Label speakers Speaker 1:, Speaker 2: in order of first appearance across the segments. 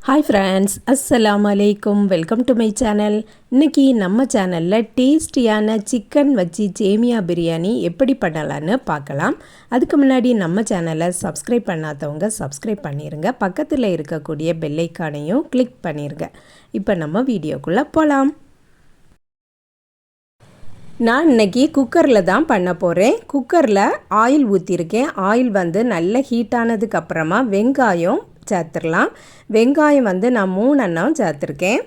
Speaker 1: Hi friends, அஸ்ஸலாமு அலைக்கும். Welcome to my channel. இன்றைக்கி நம்ம சேனலில் டேஸ்டியான சிக்கன் வச்சு சேமியா பிரியாணி எப்படி பண்ணலான்னு பார்க்கலாம். அதுக்கு முன்னாடி நம்ம சேனலை சப்ஸ்கிரைப் பண்ணாதவங்க சப்ஸ்கிரைப் பண்ணிடுங்க. பக்கத்தில் இருக்கக்கூடிய பெல் ஐக்கானையும் கிளிக் பண்ணிடுங்க. இப்போ நம்ம வீடியோக்குள்ளே போகலாம். நான் இன்றைக்கி குக்கரில் தான் பண்ண போகிறேன். குக்கரில் ஆயில் ஊற்றிருக்கேன். ஆயில் நல்ல ஹீட்டானதுக்கப்புறமா வெங்காயம் சேர்த்துடலாம். வெங்காயம் நான் 3 எண்ணம் சேர்த்துருக்கேன்.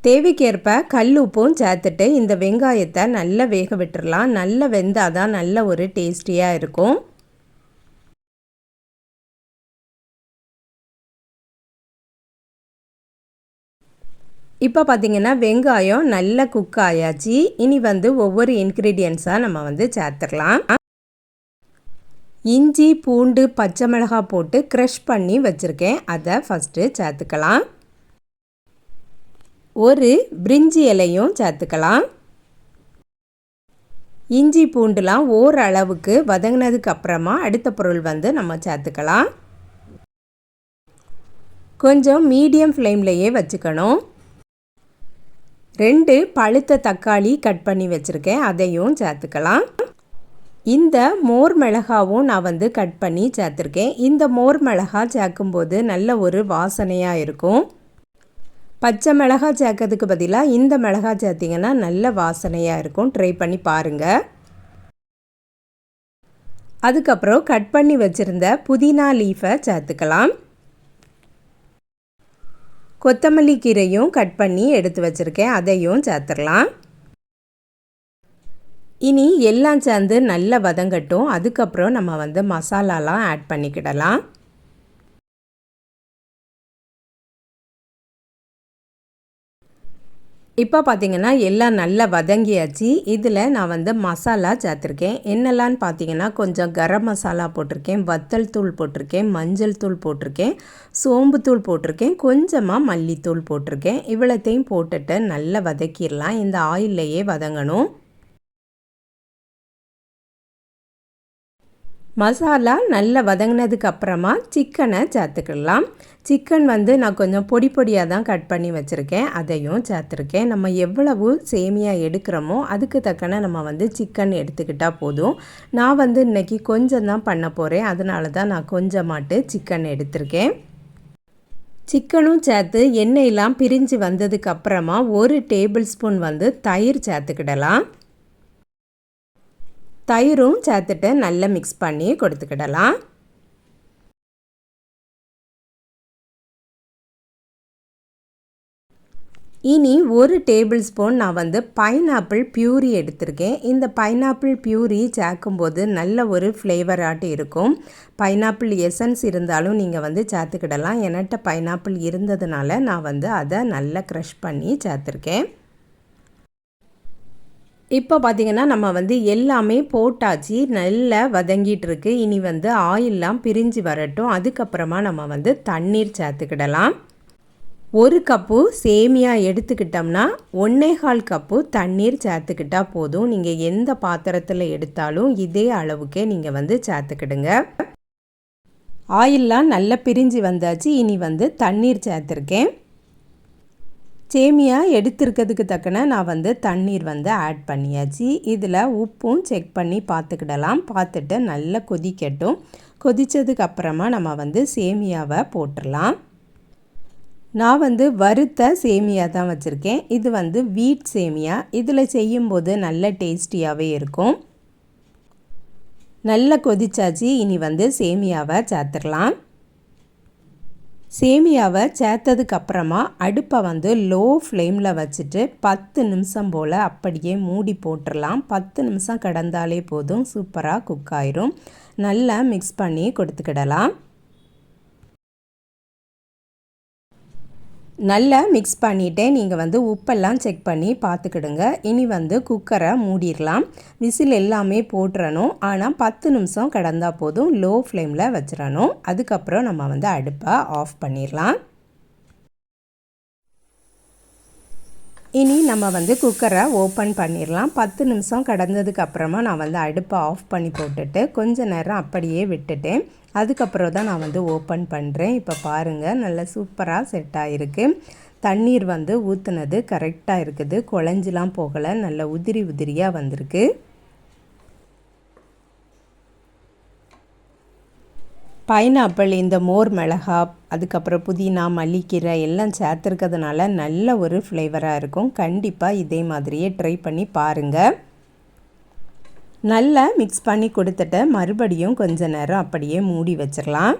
Speaker 1: தேவைக்கேற்ப கல் உப்பும் சேர்த்துட்டு இந்த வெங்காயத்தை நல்லா வேக விட்டுடலாம். நல்லா வெந்தால் தான் நல்ல ஒரு டேஸ்டியாக இருக்கும். இப்போ பார்த்திங்கன்னா வெங்காயம் நல்லா குக் ஆயாச்சு. இனி ஒவ்வொரு இன்க்ரீடியன்ஸாக நம்ம சேர்த்துடலாம். இஞ்சி, பூண்டு, பச்சை மிளகாய் போட்டு க்ரஷ் பண்ணி வச்சுருக்கேன். அதை ஃபஸ்ட்டு சேர்த்துக்கலாம். ஒரு பிரிஞ்சி இலையும் சேர்த்துக்கலாம். இஞ்சி பூண்டுலாம் ஓரளவுக்கு வதங்கினதுக்கு அப்புறமா அடுத்த பொருள் நம்ம சேர்த்துக்கலாம். கொஞ்சம் மீடியம் ஃப்ளேம்லேயே வச்சுக்கணும். 2 பழுத்த தக்காளி கட் பண்ணி வச்சுருக்கேன். அதையும் சேர்த்துக்கலாம். இந்த மோர் மிளகாவும் நான் கட் பண்ணி சேர்த்துருக்கேன். இந்த மோர் மிளகாய் சேர்க்கும்போது நல்ல ஒரு வாசனையாக இருக்கும். பச்சை மிளகாய் சேர்க்கறதுக்கு பதிலாக இந்த மிளகாய் சேர்த்திங்கன்னா நல்ல வாசனையாக இருக்கும். ட்ரை பண்ணி பாருங்கள். அதுக்கப்புறம் கட் பண்ணி வச்சுருந்த புதினா லீஃபை சேர்த்துக்கலாம். கொத்தமல்லி கீரையும் கட் பண்ணி எடுத்து வச்சுருக்கேன். அதையும் சேர்த்துடலாம். இனி எல்லாம் சேர்ந்து நல்லா வதங்கட்டும். அதுக்கப்புறம் நம்ம மசாலாலாம் ஆட் பண்ணிக்கிடலாம். இப்போ பார்த்திங்கன்னா எல்லாம் நல்லா வதங்கியாச்சு. இதில் நான் மசாலா சேர்த்துருக்கேன். என்னெல்லான்னு பார்த்திங்கன்னா கொஞ்சம் கரம் மசாலா போட்டிருக்கேன், வத்தல் தூள் போட்டிருக்கேன், மஞ்சள் தூள் போட்டிருக்கேன், சோம்பு தூள் போட்டிருக்கேன், கொஞ்சமாக மல்லித்தூள் போட்டிருக்கேன். இவ்வளோத்தையும் போட்டுட்டு நல்லா வதக்கிடலாம். இந்த ஆயில்லையே வதங்கணும். மசாலா நல்லா வதங்கினதுக்கு அப்புறமா சிக்கனை சேர்த்துக்கலாம். சிக்கன் நான் கொஞ்சம் பொடி பொடியாக தான் கட் பண்ணி வச்சுருக்கேன். அதையும் சேர்த்துருக்கேன். நம்ம எவ்வளவு சேமியா எடுக்கிறோமோ அதுக்கு தக்கன நம்ம சிக்கன் எடுத்துக்கிட்டால் போதும். நான் இன்றைக்கி கொஞ்சம் தான் பண்ண போகிறேன். அதனால தான் நான் கொஞ்சமாட்டு சிக்கன் எடுத்திருக்கேன். சிக்கனும் சேர்த்து எண்ணெயெல்லாம் பிரிஞ்சு வந்ததுக்கு அப்புறமா 1 டேபிள் ஸ்பூன் தயிர் சேர்த்துக்கிடலாம். தயிரும் சேர்த்துட்டு நல்லா மிக்ஸ் பண்ணி கொடுத்துக்கிடலாம். இனி 1 டேபிள் ஸ்பூன் நான் பைனாப்பிள் பியூரி எடுத்திருக்கேன். இந்த பைனாப்பிள் பியூரி சேர்க்கும்போது நல்ல ஒரு ஃப்ளேவராட்டு இருக்கும். பைனாப்பிள் எசன்ஸ் இருந்தாலும் நீங்கள் சேர்த்துக்கிடலாம். என்கிட்ட பைனாப்பிள் இருந்ததுனால நான் அதை நல்லா க்ரஷ் பண்ணி சேர்த்துருக்கேன். இப்போ பார்த்திங்கன்னா நம்ம எல்லாமே போட்டாச்சு. நல்லா வதங்கிட்டு இருக்கு. இனி ஆயிலெலாம் பிரிஞ்சு வரட்டும். அதுக்கப்புறமா நம்ம தண்ணீர் சேர்த்துக்கிடலாம். 1 கப்பு சேமியா எடுத்துக்கிட்டோம்னா 1.25 கப்பு தண்ணீர் சேர்த்துக்கிட்டால் போதும். நீங்கள் எந்த பாத்திரத்தில் எடுத்தாலும் இதே அளவுக்கே நீங்கள் சேர்த்துக்கிடுங்க. ஆயிலெலாம் நல்லா பிரிஞ்சு வந்தாச்சு. இனி தண்ணீர் சேர்த்துருக்கேன். சேமியா எடுத்துருக்கிறதுக்கு தக்கன நான் தண்ணீர் ஆட் பண்ணியாச்சு. இதில் உப்பும் செக் பண்ணி பார்த்துக்கிடலாம். பார்த்துட்டு நல்லா கொதிக்கட்டும். கொதித்ததுக்கு அப்புறமா நம்ம சேமியாவை போட்டுடலாம். நான் வறுத்த சேமியா தான் வச்சுருக்கேன். இது வீட் சேமியா. இதில் செய்யும்போது நல்ல டேஸ்டியாகவே இருக்கும். நல்லா கொதிச்சாச்சு. இனி சேமியாவை சேர்த்துடலாம். சேமியாவை சேர்த்ததுக்கப்புறமா அடுப்பை லோ ஃப்ளேமில் வச்சுட்டு 10 நிமிஷம் போல் அப்படியே மூடி போட்டுடலாம். 10 நிமிஷம் கடந்தாலே போதும், சூப்பராக குக் ஆயிரும். நல்லா மிக்ஸ் பண்ணி கொடுத்துக்கிடலாம். நல்லா மிக்ஸ் பண்ணிவிட்டு நீங்கள் உப்பெல்லாம் செக் பண்ணி பார்த்துக்கிடுங்க. இனி குக்கரை மூடிடலாம். விசில் எல்லாமே போட்டுறணும். ஆனால் 10 நிமிஷம் கடந்தால் போதும், லோ ஃப்ளேமில் வச்சிடணும். அதுக்கப்புறம் நம்ம அடுப்பை ஆஃப் பண்ணிடலாம். இனி நம்ம வந்து குக்கரை ஓப்பன் பண்ணிடலாம். 10 நிமிஷம் கடந்ததுக்கு அப்புறமா நான் வந்து அடுப்பை ஆஃப் பண்ணி போட்டுட்டு கொஞ்ச நேரம் அப்படியே விட்டுட்டேன். அதுக்கப்புறம் தான் நான் வந்து ஓப்பன் பண்ணுறேன். இப்போ பாருங்கள், நல்லா சூப்பராக செட் ஆகிருக்கு. தண்ணீர் வந்து ஊற்றுனது கரெக்டாக இருக்குது, குழஞ்சிலாம் போகலை, நல்ல உதிரி உதிரியாக வந்திருக்கு. பைனாப்பிள், இந்த மோர் மிளகா, அதுக்கப்புறம் புதினா, மல்லிக்கீரை எல்லாம் சேர்த்துருக்கிறதுனால நல்ல ஒரு ஃப்ளேவராக இருக்கும். கண்டிப்பாக இதே மாதிரியே ட்ரை பண்ணி பாருங்கள். நல்லா மிக்ஸ் பண்ணி கொடுத்துட்டு மறுபடியும் கொஞ்ச நேரம் அப்படியே மூடி வச்சிடலாம்.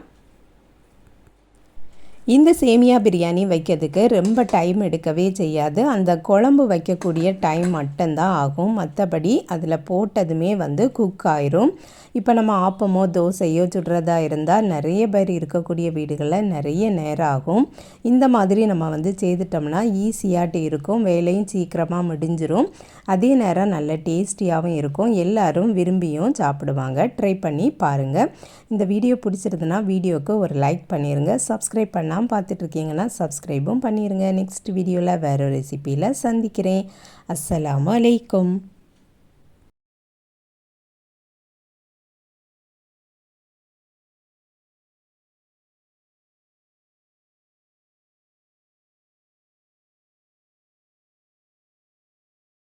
Speaker 1: இந்த சேமியா பிரியாணி வைக்கிறதுக்கு ரொம்ப டைம் எடுக்கவே செய்யாது. அந்த குழம்பு வைக்கக்கூடிய டைம் மட்டும்தான் ஆகும். மற்றபடி அதில் போட்டதுமே வந்து குக் ஆயிரும். இப்போ நம்ம ஆப்பமோ தோசையோ சுடுறதா இருந்தால் நிறைய பேர் இருக்கக்கூடிய வீடுகளில் நிறைய நேரம் ஆகும். இந்த மாதிரி நம்ம வந்து செய்துட்டோம்னா ஈஸியாட்டு இருக்கும், வேலையும் சீக்கிரமாக முடிஞ்சிரும், அதே நேரம் நல்ல டேஸ்டியாகவும் இருக்கும், எல்லோரும் விரும்பியும் சாப்பிடுவாங்க. ட்ரை பண்ணி பாருங்கள். இந்த வீடியோ பிடிச்சிருதுன்னா வீடியோவுக்கு ஒரு லைக் பண்ணிடுங்க. சப்ஸ்கிரைப் பண்ணாமல் பார்த்துட்ருக்கீங்கன்னா சப்ஸ்கிரைபும் பண்ணிடுங்க. நெக்ஸ்ட் வீடியோவில் வேறு ரெசிப்பியில் சந்திக்கிறேன். அஸ்ஸலாமு அலைக்கும்.